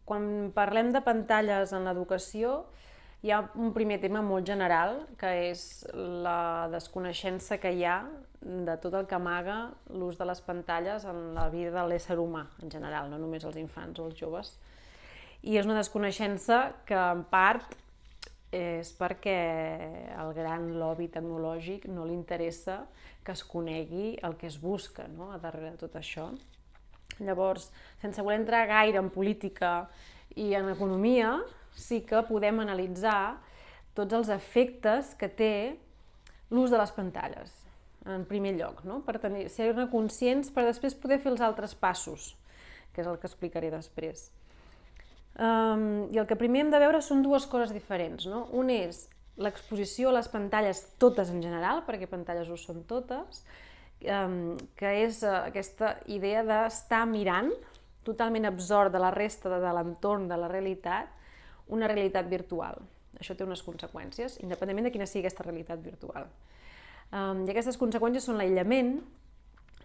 Quan parlem de pantalles en l'educació, hi ha un primer tema molt general, que és la desconeixença que hi ha de tot el que amaga l'ús de les pantalles en la vida de l'ésser humà, en general, no només els infants o els joves. I és una desconeixença que, en part, és perquè el gran lobby tecnològic no li interessa que es conegui el que es busca, no?, a darrere de tot això. Llavors, sense voler entrar gaire en política i en economia, sí que podem analitzar tots els efectes que té l'ús de les pantalles, en primer lloc, no?, per ser-ne conscients per després poder fer els altres passos, que és el que explicaré després. I el que primer hem de veure són dues coses diferents, no? Un és l'exposició a les pantalles, totes en general, perquè pantalles ho són totes, que és aquesta idea d'estar mirant, totalment absort de la resta de l'entorn, de la realitat, una realitat virtual. Això té unes conseqüències, independentment de quina sigui aquesta realitat virtual. I aquestes conseqüències són l'aïllament,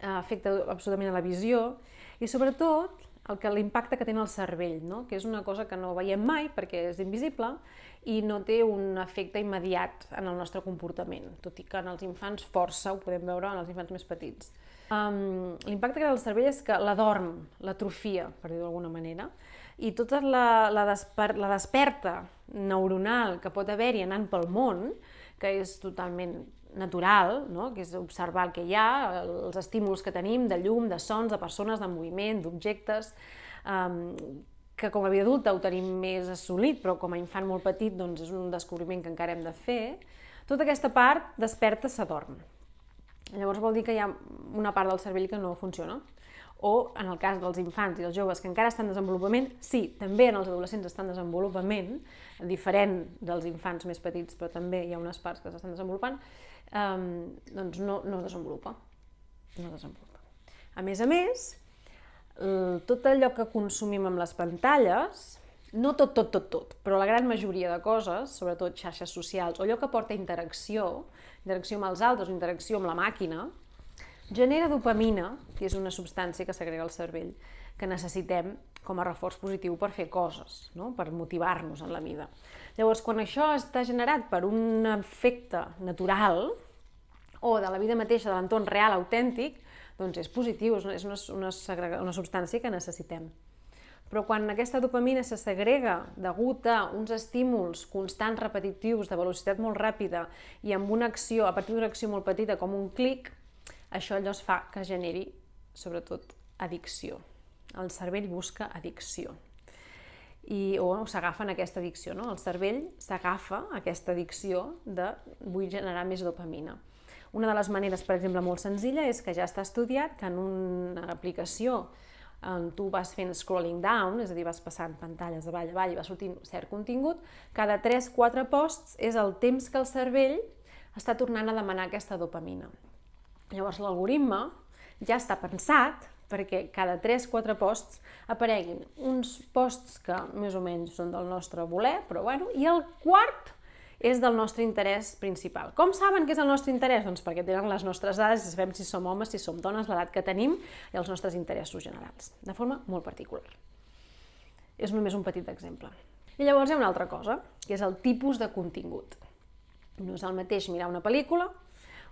afecta absolutament a la visió, i sobretot l'impacte que té en el cervell, no?, que és una cosa que no veiem mai perquè és invisible i no té un efecte immediat en el nostre comportament, tot i que en els infants força ho podem veure en els infants més petits. L'impacte que té en el cervell és que l'adorm, l'atrofia, per dir-ho d'alguna manera, i tota la desperta neuronal que pot haver-hi anant pel món, que és totalment natural, no?, que és observar el que hi ha, els estímuls que tenim de llum, de sons, de persones, de moviment, d'objectes, que com a vida adulta ho tenim més assolit, però com a infant molt petit doncs és un descobriment que encara hem de fer. Tota aquesta part desperta, s'adorm. Llavors vol dir que hi ha una part del cervell que no funciona. O, en el cas dels infants i els joves que encara estan en desenvolupament, sí, també en els adolescents estan en desenvolupament, diferent dels infants més petits, però també hi ha unes parts que s'estan desenvolupant, doncs no es desenvolupa. A més, tot allò que consumim amb les pantalles, no tot, però la gran majoria de coses, sobretot xarxes socials, o allò que porta interacció amb els altres o interacció amb la màquina, genera dopamina, que és una substància que segrega al cervell, que necessitem com a reforç positiu per fer coses, no?, per motivar-nos en la vida. Llavors, quan això està generat per un efecte natural o de la vida mateixa, de l'entorn real, autèntic, doncs és positiu, és una substància que necessitem. Però quan aquesta dopamina se segrega degut a uns estímuls constants, repetitius, de velocitat molt ràpida i amb una acció, a partir d'una acció molt petita, com un clic, això llavors fa que generi, sobretot, addicció. El cervell busca addicció. O s'agafa en aquesta addicció, no? El cervell s'agafa aquesta addicció de vull generar més dopamina. Una de les maneres, per exemple, molt senzilla, és que ja està estudiat que en una aplicació on tu vas fent scrolling down, és a dir, vas passant pantalles de avall a avall i va sortint cert contingut, cada 3-4 posts és el temps que el cervell està tornant a demanar aquesta dopamina. Llavors l'algoritme ja està pensat perquè cada 3-4 posts apareguin uns posts que més o menys són del nostre voler, però bueno, i el quart és del nostre interès principal. Com saben que és el nostre interès? Doncs perquè tenen les nostres dades, sabem si som homes, si som dones, l'edat que tenim i els nostres interessos generals, de forma molt particular. És només un petit exemple. I llavors hi ha una altra cosa, que és el tipus de contingut. No és el mateix mirar una pel·lícula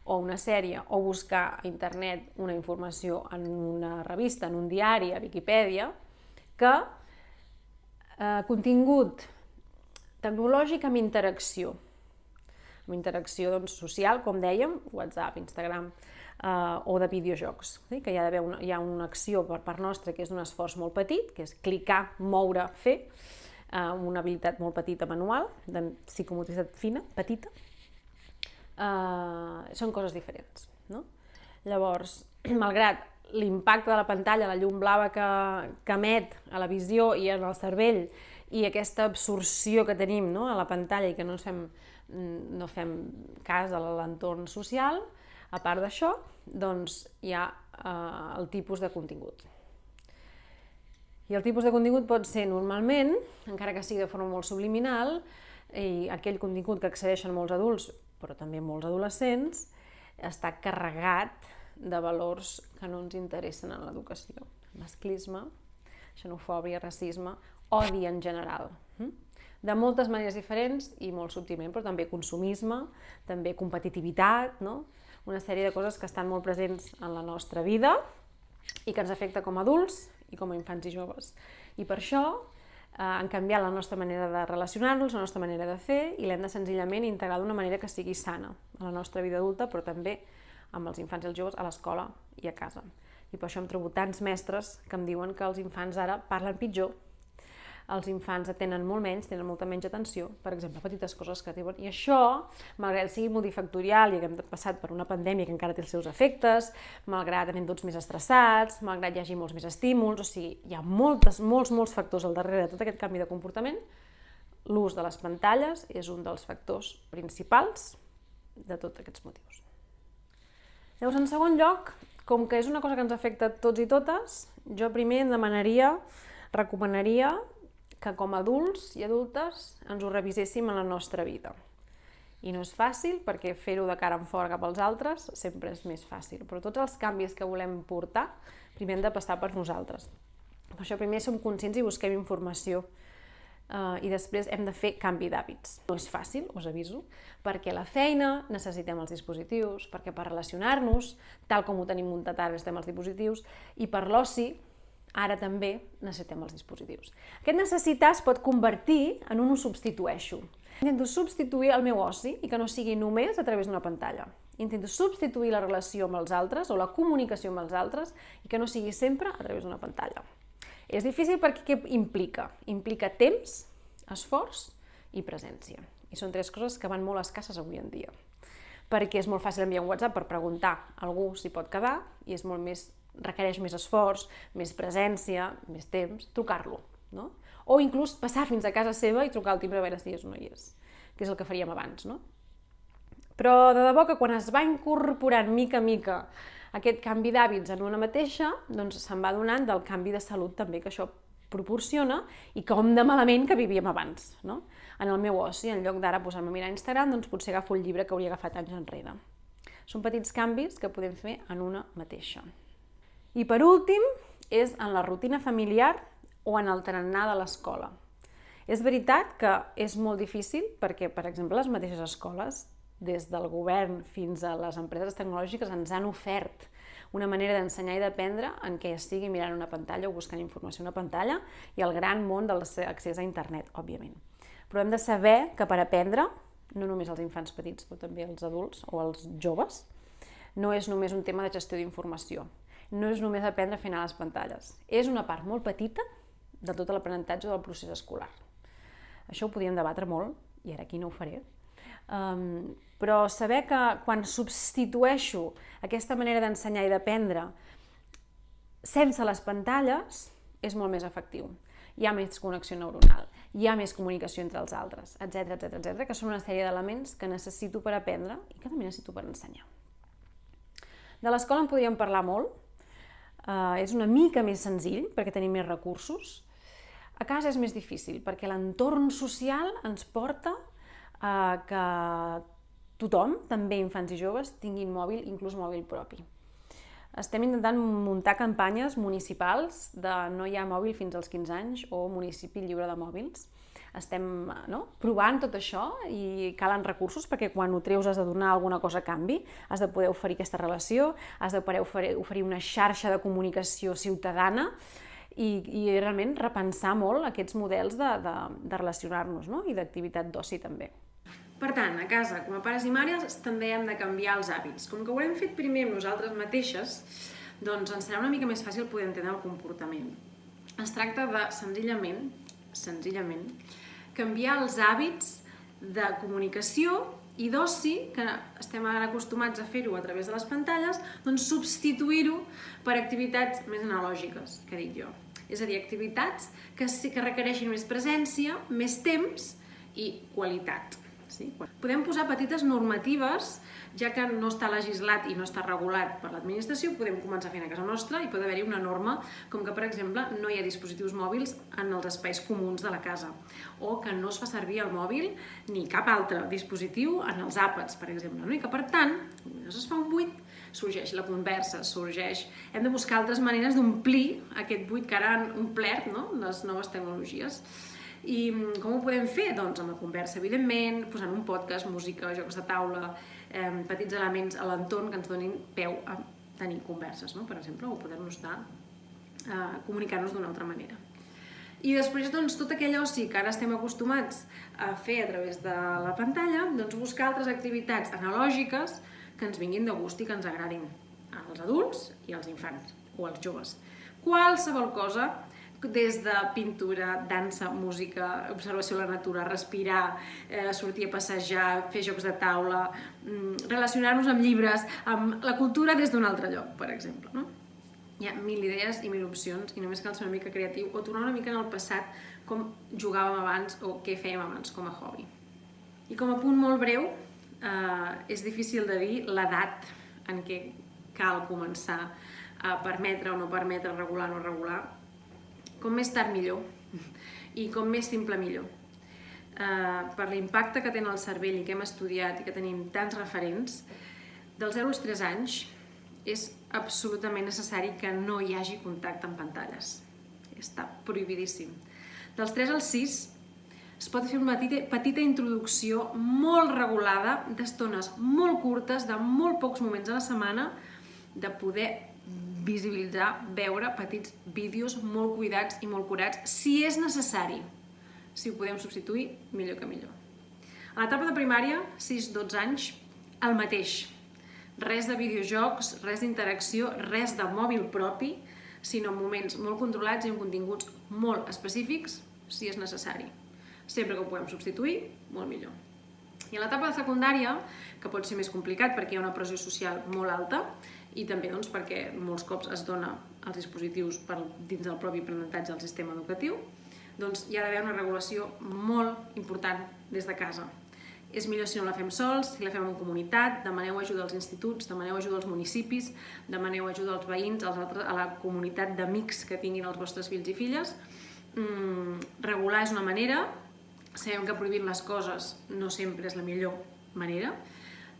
o una sèrie, o buscar a internet una informació en una revista, en un diari, a Viquipèdia, que contingut tecnològic amb interacció. Amb interacció social, com dèiem, WhatsApp, Instagram, o de videojocs, que hi ha una acció per part nostra que és un esforç molt petit, que és clicar, moure, fer, una habilitat molt petita manual, de psicomotricitat fina, petita, són coses diferents, no? Llavors, malgrat l'impacte de la pantalla, la llum blava que emet a la visió i en el cervell i aquesta absorció que tenim, no?, a la pantalla i que no fem cas a l'entorn social, a part d'això, doncs hi ha el tipus de contingut. I el tipus de contingut pot ser normalment, encara que sigui de forma molt subliminal, i aquell contingut que accedeixen molts adults, però també molts adolescents, està carregat de valors que no ens interessen en l'educació. Masclisme, xenofòbia, racisme odi en general. De moltes maneres diferents i molt subtilment, però també consumisme, també competitivitat, no? Una sèrie de coses que estan molt presents en la nostra vida i que ens afecta com a adults i com a infants i joves. I per això han canviat la nostra manera de relacionar-nos, la nostra manera de fer, i l'hem de senzillament integrar d'una manera que sigui sana a la nostra vida adulta, però també amb els infants i els joves a l'escola i a casa. I per això em trobo tants mestres que em diuen que els infants ara parlen pitjor, els infants atenen molt menys, tenen molta menys atenció, per exemple, petites coses que diuen. I això, malgrat que sigui multifactorial i que hem passat per una pandèmia que encara té els seus efectes, malgrat anem tots més estressats, malgrat hi hagi molts més estímuls, o sigui, hi ha molts factors al darrere de tot aquest canvi de comportament, l'ús de les pantalles és un dels factors principals de tots aquests motius. Llavors, en segon lloc, com que és una cosa que ens afecta a tots i totes, jo primer em recomanaria que com a adults i adultes ens ho reviséssim en la nostra vida. I no és fàcil, perquè fer-ho de cara en fora cap als altres sempre és més fàcil, però tots els canvis que volem portar primer hem de passar per nosaltres. Per això primer som conscients i busquem informació, i després hem de fer canvi d'hàbits. No és fàcil, us aviso, perquè a la feina necessitem els dispositius, perquè per relacionar-nos, tal com ho tenim muntat ara, necessitem els dispositius, i per l'oci, ara també necessitem els dispositius. Aquest necessitar es pot convertir en un ho substitueixo. Intento substituir el meu oci i que no sigui només a través d'una pantalla. Intento substituir la relació amb els altres o la comunicació amb els altres i que no sigui sempre a través d'una pantalla. És difícil perquè què implica? Implica temps, esforç i presència. I són tres coses que van molt escasses avui en dia. Perquè és molt fàcil enviar un WhatsApp per preguntar a algú si pot quedar i requereix més esforç, més presència, més temps, trucar-lo, no? O inclús passar fins a casa seva i trucar al timbre a veure si és o no hi és, que és el que faríem abans, no? Però de debò que quan es va incorporant mica a mica aquest canvi d'hàbits en una mateixa, doncs se'n va donant del canvi de salut també que això proporciona i com de malament que vivíem abans, no? En el meu oci, en lloc d'ara posar-me a mirar Instagram, doncs potser agafo el llibre que hauria agafat anys enrere. Són petits canvis que podem fer en una mateixa. I per últim, és en la rutina familiar o en el tarannà de l'escola. És veritat que és molt difícil perquè, per exemple, les mateixes escoles, des del govern fins a les empreses tecnològiques, ens han ofert una manera d'ensenyar i d'aprendre en què estigui mirant una pantalla o buscant informació a una pantalla i el gran món de l'accés a internet, òbviament. Però hem de saber que per aprendre, no només els infants petits, però també els adults o els joves, no és només un tema de gestió d'informació. No és només aprendre a fer anar les pantalles. És una part molt petita de tot l'aprenentatge del procés escolar. Això ho podíem debatre molt, i ara aquí no ho faré. Però saber que quan substitueixo aquesta manera d'ensenyar i d'aprendre sense les pantalles és molt més efectiu. Hi ha més connexió neuronal, hi ha més comunicació entre els altres, etc., que són una sèrie d'elements que necessito per aprendre i que també necessito per ensenyar. De l'escola en podríem parlar molt. És una mica més senzill perquè tenim més recursos. A casa és més difícil perquè l'entorn social ens porta a que tothom, també infants i joves, tinguin mòbil, inclús mòbil propi. Estem intentant muntar campanyes municipals de no hi ha mòbil fins als 15 anys o municipi lliure de mòbils. Estem provant tot això i calen recursos perquè quan ho treus has de donar alguna cosa a canvi, has de poder oferir aquesta relació, has de poder oferir una xarxa de comunicació ciutadana i realment repensar molt aquests models de relacionar-nos i d'activitat d'oci també. Per tant, a casa, com a pares i mares, també hem de canviar els hàbits. Com que ho hem fet primer amb nosaltres mateixes, doncs ens serà una mica més fàcil poder entendre el comportament. Es tracta de, senzillament, canviar els hàbits de comunicació i d'oci, que estem ara acostumats a fer-ho a través de les pantalles, doncs substituir-ho per activitats més analògiques, que dic jo. És a dir, activitats que requereixin més presència, més temps i qualitat. Podem posar petites normatives, ja que no està legislat i no està regulat per l'administració, podem començar fent a casa nostra i pot haver-hi una norma com que, per exemple, no hi ha dispositius mòbils en els espais comuns de la casa o que no es fa servir el mòbil ni cap altre dispositiu en els àpats, per exemple, i que, per tant, quan es fa un buit, sorgeix la conversa, sorgeix... Hem de buscar altres maneres d'omplir aquest buit que ara han omplert, no?, les noves tecnologies. I com ho podem fer? Doncs amb la conversa, evidentment, posant un podcast, música, jocs de taula, petits elements a l'entorn que ens donin peu a tenir converses, no?, per exemple, o poder-nos estar comunicar-nos d'una altra manera. I després, doncs, tot aquell oci que ara estem acostumats a fer a través de la pantalla, doncs buscar altres activitats analògiques que ens vinguin de gust i que ens agradin als adults i als infants o als joves. Qualsevol cosa, des de pintura, dansa, música, observació de la natura, respirar, sortir a passejar, fer jocs de taula, relacionar-nos amb llibres, amb la cultura des d'un altre lloc, per exemple, no? Hi ha 1000 idees i 1000 opcions i només cal ser una mica creatiu o tornar una mica en el passat com jugàvem abans o què fèiem abans com a hobby. I com a punt molt breu, és difícil de dir l'edat en què cal començar a permetre o no permetre, regular o no regular. Com més tard millor i com més simple millor. Per l'impacte que té en el cervell i que hem estudiat i que tenim tants referents, dels 0 als 3 anys és absolutament necessari que no hi hagi contacte amb pantalles. Està prohibidíssim. Dels 3 als 6 es pot fer una petita introducció molt regulada d'estones molt curtes, de molt pocs moments a la setmana, de poder visibilitzar, veure petits vídeos molt cuidats i molt curats, si és necessari. Si ho podem substituir, millor que millor. A l'etapa de primària, 6-12 anys, el mateix. Res de videojocs, res d'interacció, res de mòbil propi, sinó moments molt controlats i amb continguts molt específics, si és necessari. Sempre que ho podem substituir, molt millor. I a l'etapa de secundària, que pot ser més complicat perquè hi ha una pressió social molt alta i també doncs, perquè molts cops es dona els dispositius dins del propi aprenentatge del sistema educatiu, doncs hi ha d'haver una regulació molt important des de casa. És millor si no la fem sols, si la fem en comunitat, demaneu ajuda als instituts, demaneu ajuda als municipis, demaneu ajuda als veïns, a la comunitat d'amics que tinguin els vostres fills i filles. Regular és una manera, sabem que prohibint les coses no sempre és la millor manera.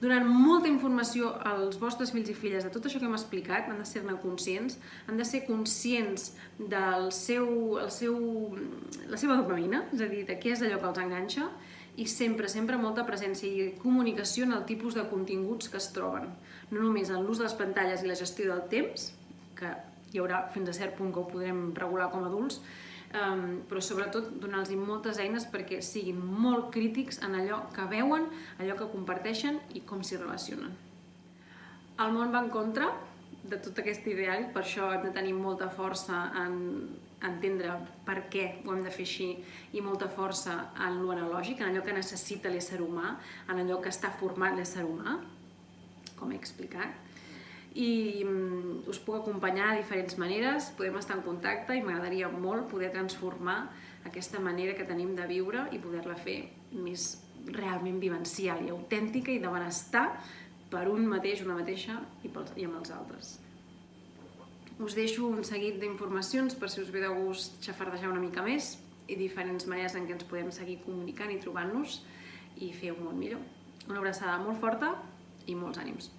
Donant molta informació als vostres fills i filles de tot això que hem explicat, han de ser-ne conscients, han de ser conscients de la seva dopamina, és a dir, de què és allò que els enganxa, i sempre molta presència i comunicació en el tipus de continguts que es troben. No només en l'ús de les pantalles i la gestió del temps, que hi haurà fins a cert punt que ho podrem regular com a adults, però sobretot donar-los moltes eines perquè siguin molt crítics en allò que veuen, allò que comparteixen i com s'hi relacionen. El món va en contra de tot aquest ideal, per això hem de tenir molta força en entendre per què ho hem de fer així i molta força en l'analògic, en allò que necessita l'ésser humà, en allò que està format l'ésser humà, com he explicat. I us puc acompanyar de diferents maneres, podem estar en contacte i m'agradaria molt poder transformar aquesta manera que tenim de viure i poder-la fer més realment vivencial i autèntica i de benestar per un mateix, una mateixa i amb els altres. Us deixo un seguit d'informacions per si us ve de gust xafardejar una mica més i diferents maneres en què ens podem seguir comunicant i trobant-nos i fer un món millor. Una abraçada molt forta i molts ànims.